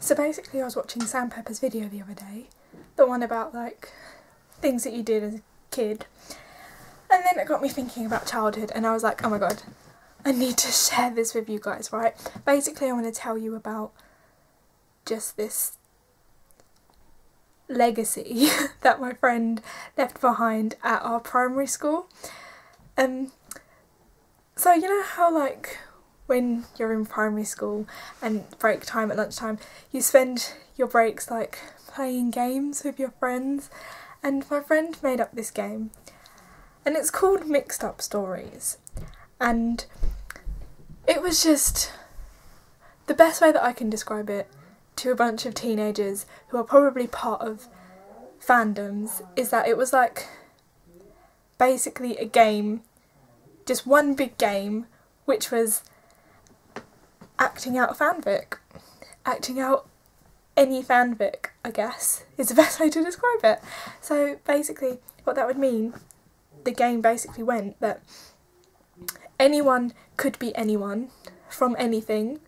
So basically I was watching Sandpepper's video the other day, the one about like things that you did as a kid, and then it got me thinking about childhood, and I was like, oh my god, I need to share this with you guys, right? Basically I want to tell you about just this legacy that my friend left behind at our primary school. So you know how like when you're in primary school and break time at lunchtime, you spend your breaks like playing games with your friends, and my friend made up this game and it's called Mixed Up Stories, and it was just the best way that I can describe it to a bunch of teenagers who are probably part of fandoms is that it was like basically a game, just one big game, which was acting out fanfic. Acting out any fanfic, I guess, is the best way to describe it. So basically what that would mean, the game basically went that anyone could be anyone from anything.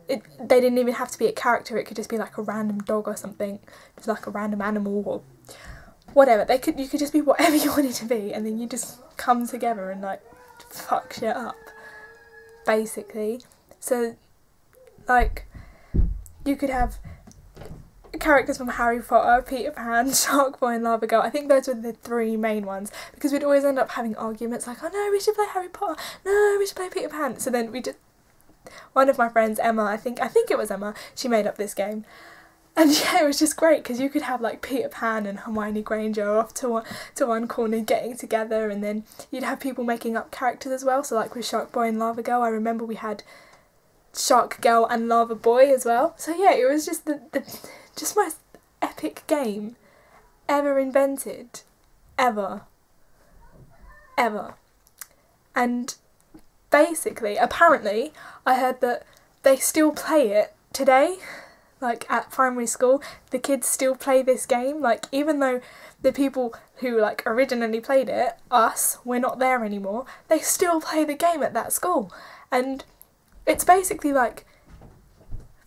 They didn't even have to be a character, it could just be like a random dog or something, just like a random animal or whatever. You could just be whatever you wanted to be, and then you just come together and like fuck shit up, basically. So like you could have characters from Harry Potter, Peter Pan, Shark Boy and Lava Girl. I think those were the three main ones, because we'd always end up having arguments like, oh no, we should play Harry Potter, no, we should play Peter Pan. So then we just, one of my friends, Emma, I think it was Emma, she made up this game. And yeah, it was just great because you could have like Peter Pan and Hermione Granger off to one corner getting together, and then you'd have people making up characters as well. So like with Shark Boy and Lava Girl, I remember we had Shark Girl and Lava Boy as well. So yeah, it was just the just most epic game ever invented, ever. And basically, apparently, I heard that they still play it today, like at primary school. The kids still play this game, like even though the people who like originally played it, us, we're not there anymore, they still play the game at that school. And it's basically like,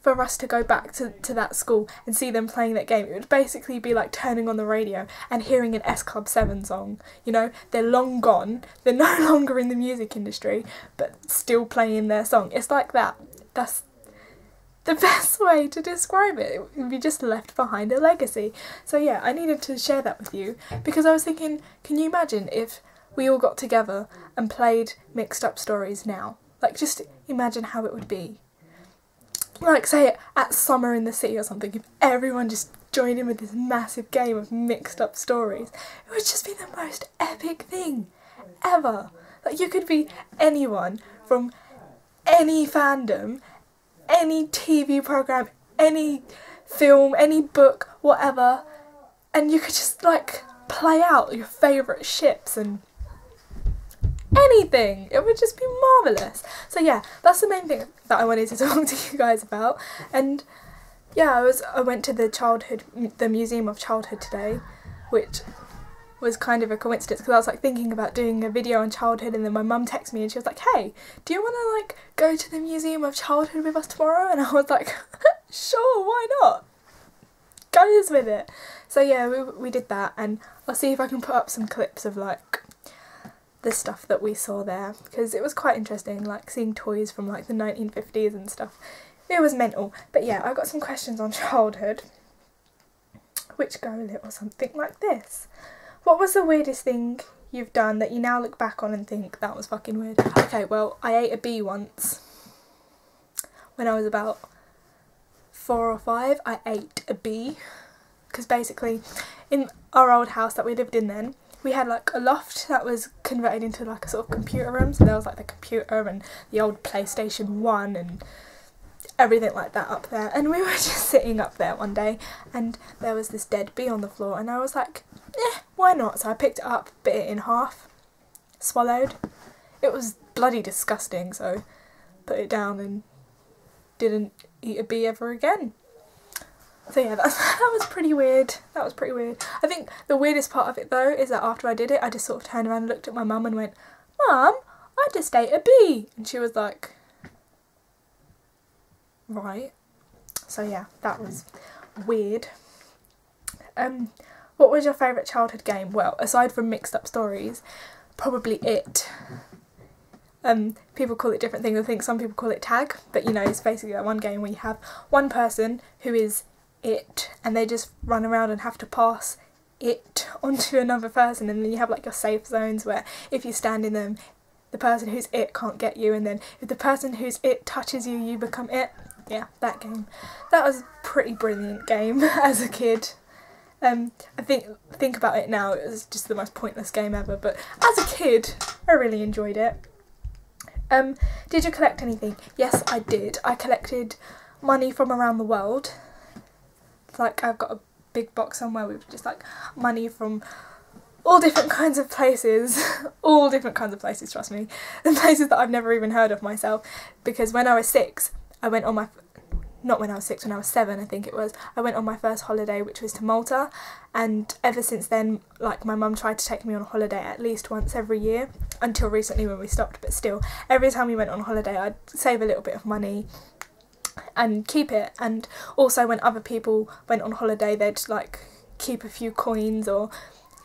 for us to go back to that school and see them playing that game, it would basically be like turning on the radio and hearing an S Club 7 song. You know, they're long gone, they're no longer in the music industry, but still playing their song. It's like that. That's the best way to describe it. It would be just left behind a legacy. So yeah, I needed to share that with you, because I was thinking, can you imagine if we all got together and played Mixed Up Stories now? Like, just imagine how it would be. Like, say, at Summer in the City or something, if everyone just joined in with this massive game of Mixed Up Stories, it would just be the most epic thing ever. Like, you could be anyone from any fandom, any TV programme, any film, any book, whatever, and you could just, like, play out your favourite ships and anything. It would just be marvellous. So yeah, that's the main thing that I wanted to talk to you guys about. And yeah, I went to the Museum of Childhood today, which was kind of a coincidence, because I was like thinking about doing a video on childhood, and then my mum texted me and she was like, hey, do you want to like go to the Museum of Childhood with us tomorrow? And I was like, sure, why not? Goes with it. So yeah, we did that, and I'll see if I can put up some clips of like the stuff that we saw there, because it was quite interesting, like seeing toys from like the 1950s and stuff. It was mental. But yeah, I got some questions on childhood, which go a little something like this. What was the weirdest thing you've done that you now look back on and think that was fucking weird? Okay, well, I ate a bee once. When I was about 4 or 5, I ate a bee, because basically in our old house that we lived in then, we had like a loft that was converted into like a sort of computer room. So there was like the computer and the old PlayStation 1 and everything like that up there. And we were just sitting up there one day, and there was this dead bee on the floor, and I was like, why not? So I picked it up, bit it in half, swallowed. It was bloody disgusting, so put it down and didn't eat a bee ever again. So yeah, that was pretty weird. That was pretty weird. I think the weirdest part of it though is that after I did it, I just sort of turned around and looked at my mum and went, Mum, I just ate a bee. And she was like, right. So yeah, that was weird. What was your favourite childhood game? Well, aside from Mixed Up Stories, probably It. People call it different things. I think some people call it tag, but you know, it's basically that one game where you have one person who is it and they just run around and have to pass it onto another person, and then you have like your safe zones where if you stand in them, the person who's it can't get you, and then if the person who's it touches you, you become it. Yeah, that game. That was a pretty brilliant game as a kid. I think about it now, it was just the most pointless game ever, but as a kid I really enjoyed it. Did you collect anything? Yes, I did. I collected money from around the world. Like, I've got a big box somewhere with just like money from all different kinds of places. All different kinds of places, trust me. And places that I've never even heard of myself. Because when I was 6, I went on my... Not when I was 6, when I was 7 I think it was. I went on my first holiday, which was to Malta. And ever since then, like, my mum tried to take me on holiday at least once every year. Until recently when we stopped, but still. Every time we went on holiday, I'd save a little bit of money and keep it. And also when other people went on holiday, they'd like keep a few coins or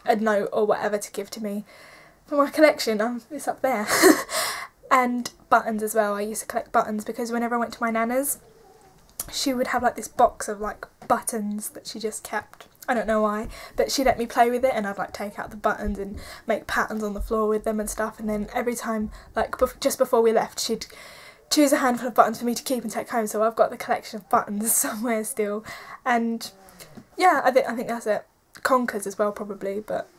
a note or whatever to give to me for my collection. It's up there. And buttons as well. I used to collect buttons because whenever I went to my nana's, she would have like this box of like buttons that she just kept. I don't know why, but she let me play with it, and I'd like take out the buttons and make patterns on the floor with them and stuff. And then every time, like just before we left, she'd choose a handful of buttons for me to keep and take home. So I've got the collection of buttons somewhere still. And yeah, I think that's it. Conkers as well probably, but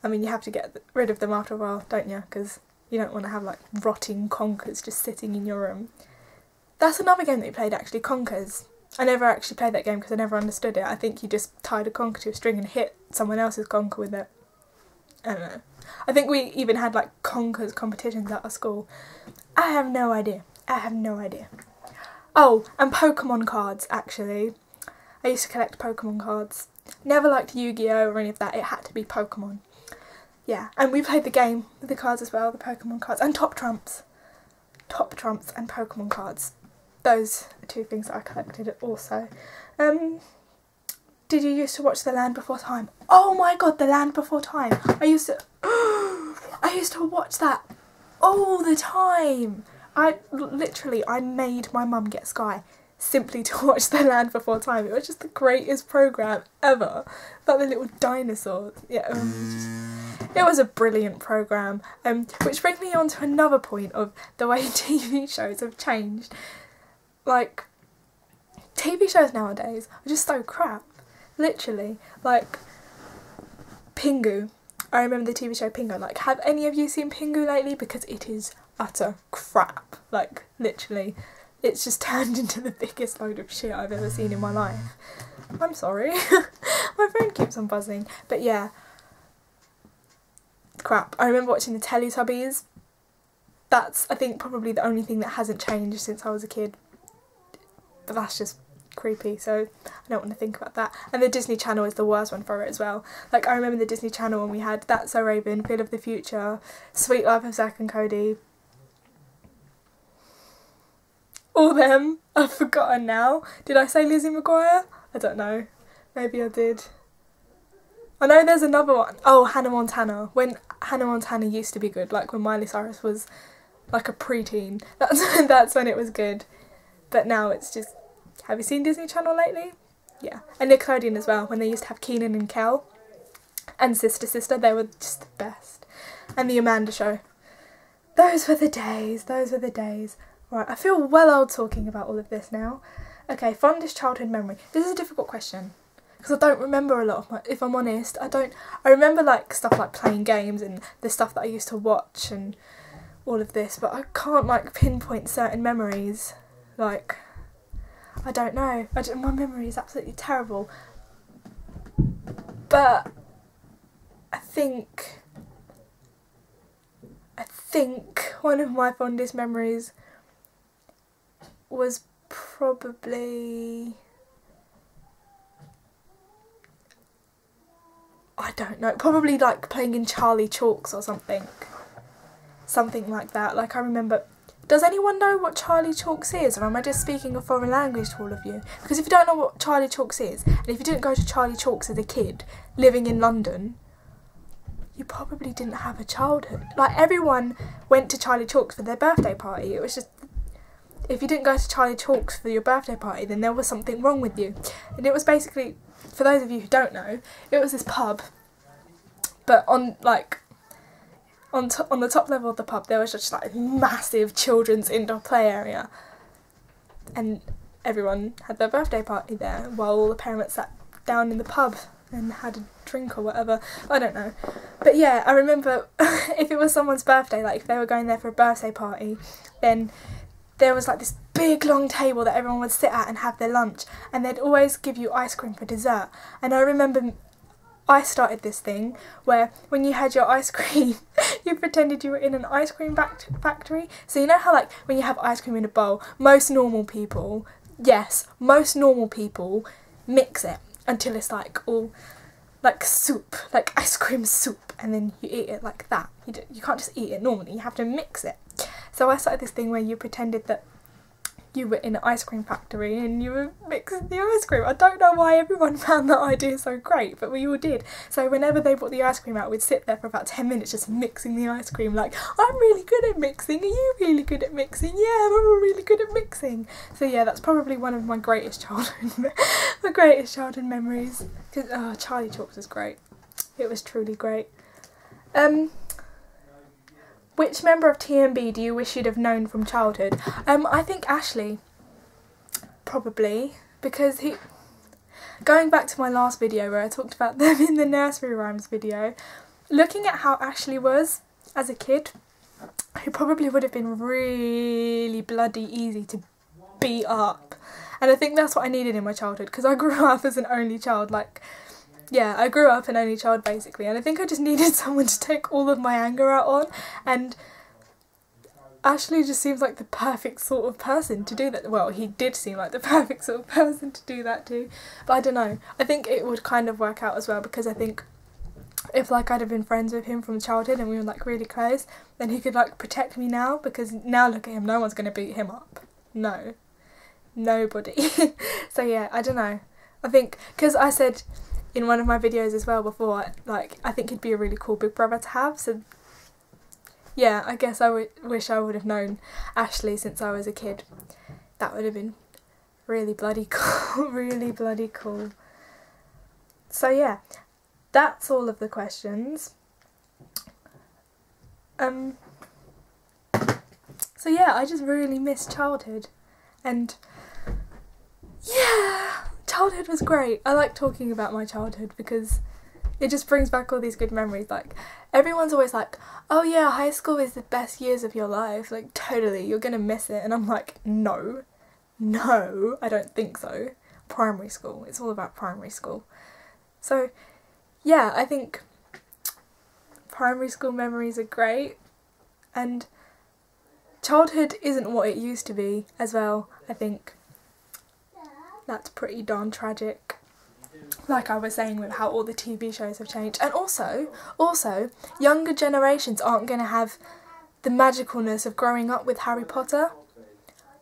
I mean you have to get rid of them after a while, don't you? Because you don't want to have like rotting conkers just sitting in your room. That's another game that we played actually, Conkers. I never actually played that game because I never understood it. I think you just tied a conker to a string and hit someone else's conker with it. I don't know. I think we even had like conkers competitions at our school. I have no idea. I have no idea. Oh, and Pokemon cards actually. I used to collect Pokemon cards. Never liked Yu-Gi-Oh or any of that. It had to be Pokemon. Yeah, and we played the game with the cards as well, the Pokemon cards, and Top Trumps. Top Trumps and Pokemon cards. Those are two things that I collected also. Did you used to watch The Land Before Time? Oh my god, The Land Before Time. I used to watch that all the time. I made my mum get Sky simply to watch The Land Before Time. It was just the greatest programme ever. About the little dinosaurs. Yeah, it was a brilliant programme. Which brings me on to another point of the way TV shows have changed. Like, TV shows nowadays are just so crap. Literally. Like, Pingu. I remember the TV show Pingu. Like, have any of you seen Pingu lately? Because it is utter crap. Like, literally. It's just turned into the biggest load of shit I've ever seen in my life. I'm sorry. My phone keeps on buzzing. But yeah. Crap. I remember watching the Teletubbies. That's, I think, probably the only thing that hasn't changed since I was a kid. But that's just creepy, so I don't want to think about that. And the Disney Channel is the worst one for it as well. Like, I remember the Disney Channel when we had That's So Raven, Feel of the Future, Sweet Life of Zack and Cody. All them. I've forgotten now. Did I say Lizzie McGuire? I don't know. Maybe I did. I know there's another one. Oh, Hannah Montana. When Hannah Montana used to be good, like when Miley Cyrus was like a preteen. That's when it was good. But now it's just... Have you seen Disney Channel lately? Yeah. And Nickelodeon as well, when they used to have Keenan and Kel. And Sister Sister, they were just the best. And The Amanda Show. Those were the days, those were the days. Right, I feel well old talking about all of this now. Okay, fondest childhood memory. This is a difficult question. Because I don't remember a lot of my... If I'm honest, I remember like stuff like playing games and the stuff that I used to watch and all of this. But I can't like pinpoint certain memories. Like... I don't know. My memory is absolutely terrible. But I think one of my fondest memories was probably... I don't know. Probably like playing in Charlie Chalks or something. Something like that. Like I remember Does anyone know what Charlie Chalks is, or am I just speaking a foreign language to all of you? Because if you don't know what Charlie Chalks is, and if you didn't go to Charlie Chalks as a kid living in London, you probably didn't have a childhood. Like, everyone went to Charlie Chalks for their birthday party. It was just, if you didn't go to Charlie Chalks for your birthday party, then there was something wrong with you. And it was basically, for those of you who don't know, it was this pub, but on the top level of the pub there was just like massive children's indoor play area, and everyone had their birthday party there while all the parents sat down in the pub and had a drink or whatever. I don't know. But yeah, I remember if it was someone's birthday, like if they were going there for a birthday party, then there was like this big long table that everyone would sit at and have their lunch, and they'd always give you ice cream for dessert. And I remember I started this thing where when you had your ice cream, you pretended you were in an ice cream factory. So you know how like when you have ice cream in a bowl, most normal people mix it until it's like all like soup, like ice cream soup, and then you eat it like that. You can't just eat it normally, you have to mix it. So I started this thing where you pretended that you were in an ice cream factory and you were mixing the ice cream. I don't know why everyone found that idea so great, but we all did. So whenever they brought the ice cream out, we'd sit there for about 10 minutes just mixing the ice cream, like, I'm really good at mixing, are you really good at mixing? Yeah, we're all really good at mixing. So yeah, that's probably one of my greatest childhood memories. Oh, Charlie Chalks was great. It was truly great. Which member of TMB do you wish you'd have known from childhood? I think Ashley, probably, because going back to my last video where I talked about them in the nursery rhymes video, looking at how Ashley was as a kid, who probably would have been really bloody easy to beat up. And I think that's what I needed in my childhood, because I grew up as an only child, yeah, I grew up an only child basically, and I think I just needed someone to take all of my anger out on, and Ashley just seems like the perfect sort of person to do that. Well, he did seem like the perfect sort of person to do that to, but I don't know. I think it would kind of work out as well, because I think if like I'd have been friends with him from childhood and we were like really close, then he could like protect me now, because now look at him, no one's going to beat him up. No. Nobody. So yeah, I don't know. I think, because I said in one of my videos as well before, like, I think he'd be a really cool big brother to have, so yeah, I guess I wish I would have known Ashley since I was a kid. That would have been really bloody cool, really bloody cool. So yeah, that's all of the questions. So yeah, I just really miss childhood, and yeah, childhood was great. I like talking about my childhood because it just brings back all these good memories. Like, everyone's always like, oh yeah, high school is the best years of your life, like totally, you're gonna miss it. And I'm like, no, I don't think so. Primary school, it's all about primary school. So yeah, I think primary school memories are great, and childhood isn't what it used to be as well. I think that's pretty darn tragic, like I was saying, with how all the TV shows have changed. And also younger generations aren't going to have the magicalness of growing up with Harry Potter,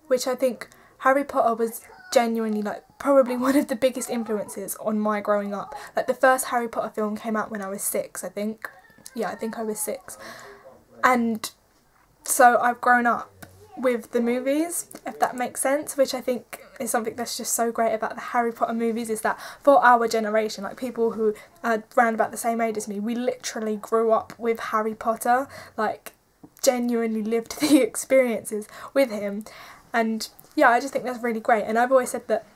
which I think Harry Potter was genuinely like probably one of the biggest influences on my growing up. Like, the first Harry Potter film came out when I was 6, I think. Yeah, I think I was 6. And so I've grown up with the movies, if that makes sense, which I think is something that's just so great about the Harry Potter movies, is that for our generation, like people who are around about the same age as me, we literally grew up with Harry Potter, like genuinely lived the experiences with him. And yeah, I just think that's really great. And I've always said that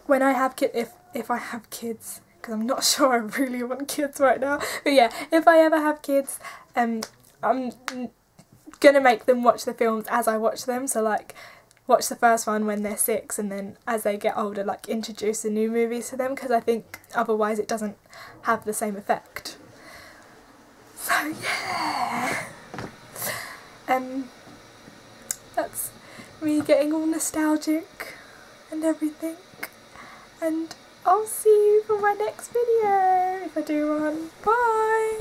when I have kids, if I have kids, because I'm not sure I really want kids right now, but yeah, if I ever have kids, I'm gonna make them watch the films as I watch them. So like, watch the first one when they're 6, and then as they get older, like introduce the new movies to them, because I think otherwise it doesn't have the same effect. So yeah, that's me getting all nostalgic and everything, and I'll see you for my next video if I do one. Bye!